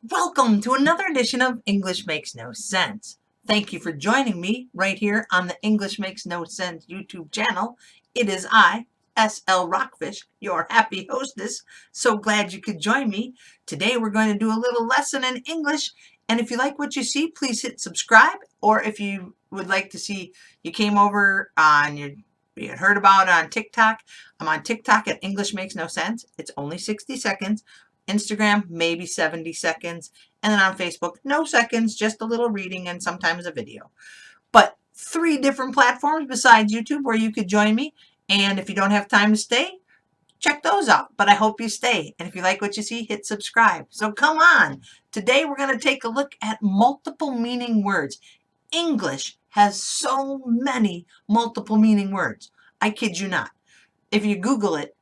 Welcome to another edition of English Makes No Sense. Thank you for joining me right here on the English Makes No Sense YouTube channel. It is I, S.L. Rockfish, your happy hostess. So glad you could join me. Today we're going to do a little lesson in English. And if you like what you see, please hit subscribe. Or if you would like to see, you came over on you heard about it on TikTok. I'm on TikTok at English Makes No Sense. It's only 60 seconds. Instagram, maybe 70 seconds. And then on Facebook, no seconds, just a little reading and sometimes a video. But 3 different platforms besides YouTube where you could join me. And if you don't have time to stay, check those out. But I hope you stay. And if you like what you see, hit subscribe. So come on. Today we're going to take a look at multiple meaning words. English has so many multiple meaning words. I kid you not. If you Google it,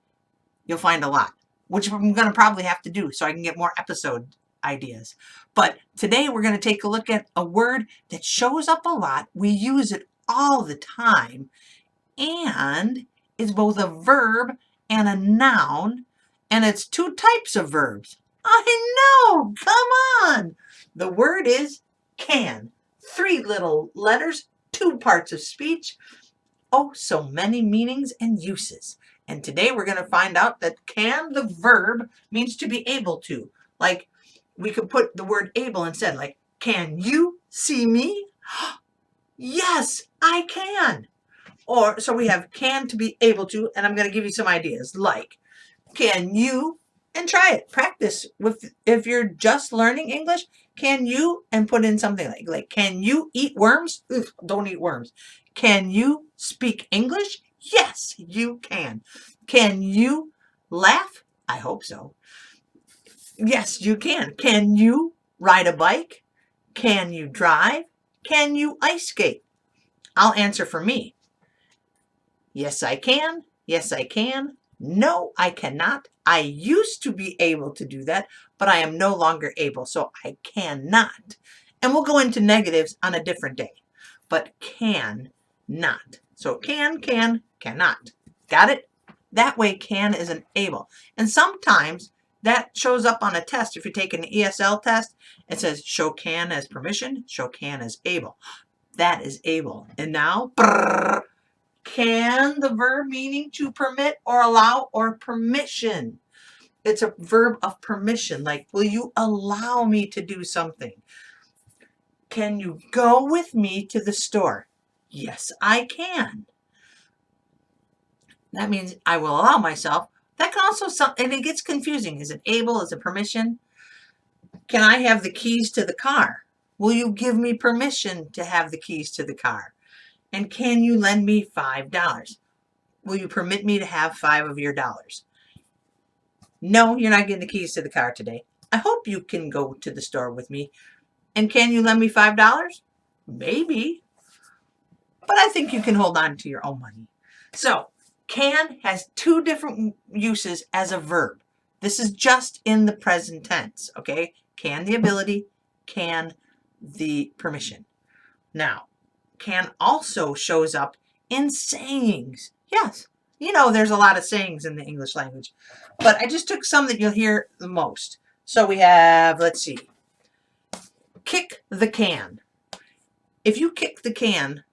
you'll find a lot, which I'm going to probably have to do so I can get more episode ideas. But today we're going to take a look at a word that shows up a lot. We use it all the time, and it's both a verb and a noun, and it's 2 types of verbs. I know, come on. The word is can. 3 little letters, 2 parts of speech. Oh, so many meanings and uses. And today we're going to find out that can, the verb, means to be able to. Like, we could put the word able instead. Like, can you see me? Yes, I can. Or, so we have can to be able to, and I'm going to give you some ideas. Like, can you, and try it. Practice with, if you're just learning English, can you, and put in something like can you eat worms? Ugh, don't eat worms. Can you speak English? Yes, you can. Can you laugh? I hope so. Yes, you can. Can you ride a bike? Can you drive? Can you ice skate? I'll answer for me. Yes, I can. Yes, I can. No, I cannot. I used to be able to do that, but I am no longer able, so I cannot. And we'll go into negatives on a different day. But can not. So can, cannot. Got it? That way can is an able. And sometimes that shows up on a test. If you take an ESL test, it says show can as permission, show can as able. That is able. And now, brrr, can, the verb meaning to permit or allow or permission. It's a verb of permission. Like, will you allow me to do something? Can you go with me to the store? Yes, I can. That means I will allow myself. That can also, and it gets confusing. Is it able? Is it permission? Can I have the keys to the car? Will you give me permission to have the keys to the car? And can you lend me $5? Will you permit me to have 5 of your dollars? No, you're not getting the keys to the car today. I hope you can go to the store with me. And can you lend me $5? Maybe. But I think you can hold on to your own money. So, can has 2 different uses as a verb. This is just in the present tense, okay? Can the ability, can the permission. Now, can also shows up in sayings. Yes, you know there's a lot of sayings in the English language, but I just took some that you'll hear the most. So we have, let's see, kick the can. If you kick the can,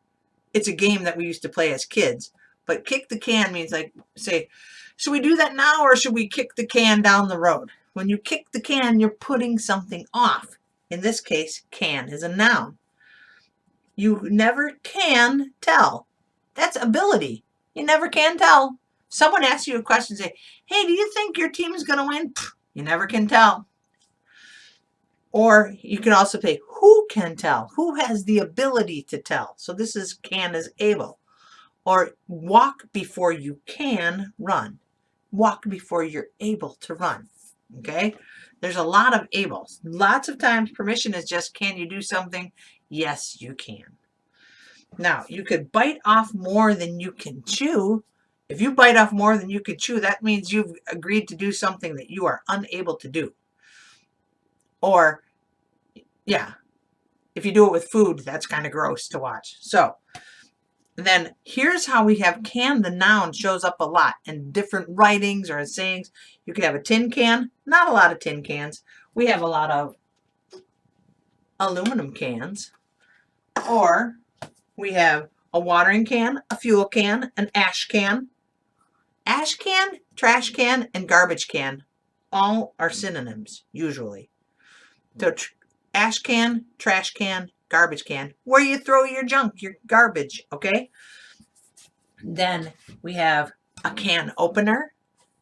it's a game that we used to play as kids, but kick the can means like, say, should we do that now or should we kick the can down the road? When you kick the can, you're putting something off. In this case, can is a noun. You never can tell. That's ability. You never can tell. Someone asks you a question, say, hey, do you think your team is going to win? You never can tell. Or you can also say, who can tell? Who has the ability to tell? So this is can is able. Or walk before you can run. Walk before you're able to run. Okay? There's a lot of ables. Lots of times permission is just, can you do something? Yes, you can. Now, you could bite off more than you can chew. If you bite off more than you can chew, that means you've agreed to do something that you are unable to do. Or, yeah, if you do it with food, that's kind of gross to watch. So, then here's how we have can, the noun, shows up a lot in different writings or sayings. You could have a tin can, not a lot of tin cans. We have a lot of aluminum cans, or we have a watering can, a fuel can, an ash can. Ash can, trash can, and garbage can all are synonyms, usually. So ash can, trash can, garbage can, where you throw your junk, your garbage, okay? Then we have a can opener,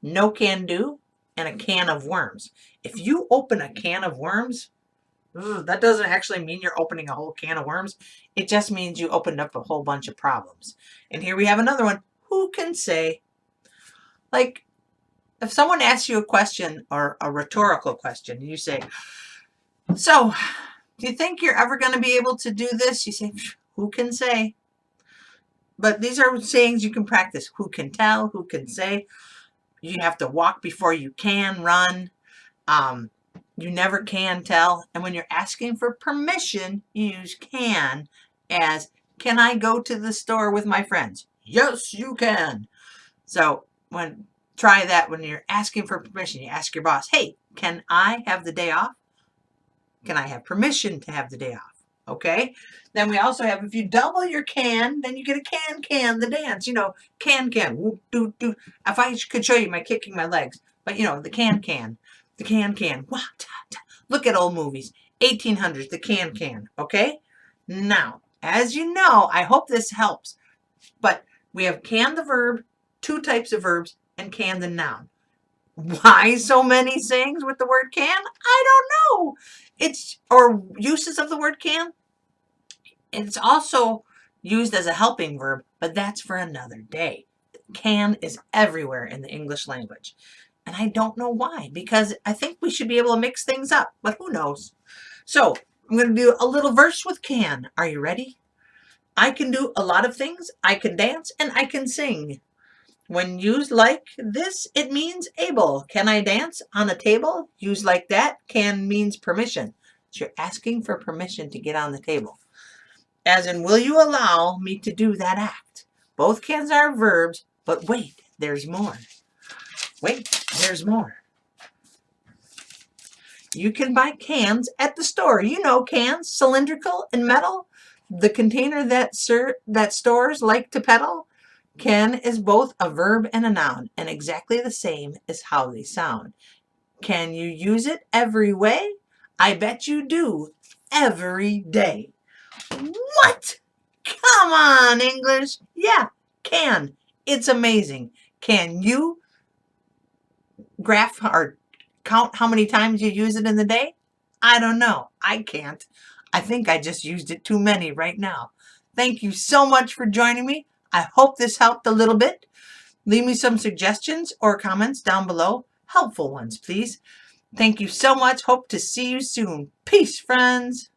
no can do, and a can of worms. If you open a can of worms, that doesn't actually mean you're opening a whole can of worms. It just means you opened up a whole bunch of problems. And here we have another one. Who can say? Like, if someone asks you a question or a rhetorical question, and you say, so, do you think you're ever going to be able to do this? You say, who can say? But these are sayings you can practice. Who can tell? Who can say? You have to walk before you can run. You never can tell. And when you're asking for permission, you use can as, can I go to the store with my friends? Yes, you can. So try that when you're asking for permission. You ask your boss, hey, can I have the day off? Can I have permission to have the day off? Okay. Then we also have, if you double your can, then you get a can, the dance. Can. Whoop, doo, doo. If I could show you my kicking my legs, but the can. The can. Wah, ta, ta. Look at old movies. 1800s, the can. Okay. Now, as you know, I hope this helps, but we have can the verb, two types of verbs, and can the noun. Why so many sayings with the word can? I don't know. Or uses of the word can. It's also used as a helping verb, but that's for another day. Can is everywhere in the English language. And I don't know why, because I think we should be able to mix things up, but who knows? So I'm going to do a little verse with can. Are you ready? I can do a lot of things. I can dance and I can sing. When used like this, it means able. Can I dance on a table? Used like that, can means permission. So you're asking for permission to get on the table. As in, will you allow me to do that act? Both cans are verbs, but wait, there's more. Wait, there's more. You can buy cans at the store. You know cans, cylindrical and metal. The container that stores like to peddle. Can is both a verb and a noun, and exactly the same as how they sound. Can you use it every way? I bet you do. Every day. What? Come on, English. Yeah, can. It's amazing. Can you graph or count how many times you use it in the day? I don't know. I can't. I think I just used it too many right now. Thank you so much for joining me. I hope this helped a little bit. Leave me some suggestions or comments down below. Helpful ones, please. Thank you so much. Hope to see you soon. Peace, friends.